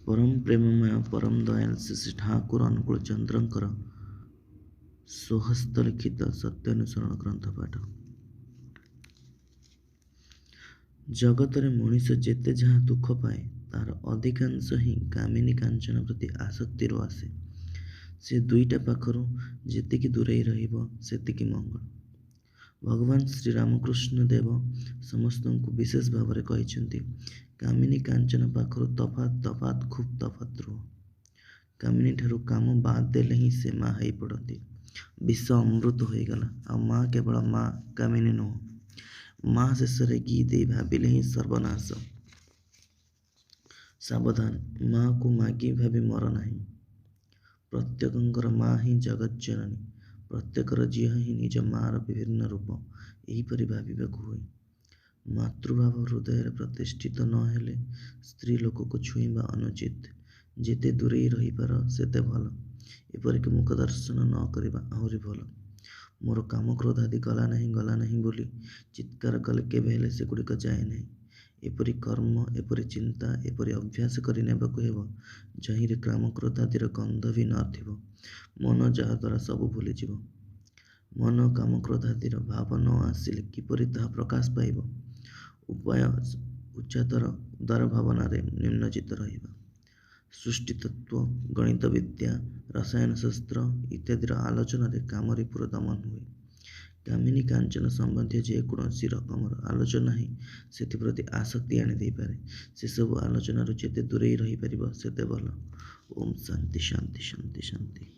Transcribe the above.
परम प्रेममय परम दयाल श्री ठाकुर अनुकूल चंद्रंकर स्वहस्त लिखित सत्यानुसरण ग्रंथ पाठ। जगतरे मनीष जेते जहाँ दुख पाए तार अधिकांश ही कामिनी कांचन प्रति आसक्तिर आसे। से दुईटा पाखरु जेतिकी दूरेई रहिबो सेतिकी मंगल। भगवान श्री रामकृष्ण देव समस्त को विशेष भाव में कहते कामिनी कांचन पाखरु तफात तफात खूब तफात रुह। कामिनी ठारू काम बाद देले ही से माँ हो पड़ती। विश्व अमृत हो गला आ माँ केवल माँ कामिनी नुह। माँ शेष घी दे भाविले ही सर्वनाश। सावधान माँ को मागी भावी मर नहीं। प्रत्येकंकर माँ ही जगत जननी। प्रत्येकर झील ही निज मार विभिन्न रूप यहीपरि भाविबाकु हुए। मातृभाव हृदय प्रतिष्ठित न हेले स्त्री लोक को छुईबा अनुचित। जेते दूरे रही पार सेते भल। एपरिक मुख दर्शन न करिबा आहुरी भल। मोर काम क्रोध आदि गला नहीं बोली चित्कार कले केबे हेले सेगुड़िक जाए नहीं। एपरि कर्म एपरि चिंता एपरि अभ्यास करि नेबाकु हेबो जहिरे काम क्रोध आदिर गंध भी नथिबो। मन जहा द्वारा सब भूली जीवो। मन काम क्रोध आदिर भाव न आसिले किपरि ताहा प्रकाश पाइबो। उपाय उच्चतर उदार भावना निम्नचित रहिबा। सृष्टि तत्व गणित विद्या रसायन शास्त्र इत्यादि आलोचना कामरीपुर दमन हुए। कामिनी कांचन संबंधी जेकोसी रकम आलोचना ही से आसक्ति आनी पारे। से सब आलोचना जेते दूरे रही पार सेते भल। ओम शांति शांति शांति शांति।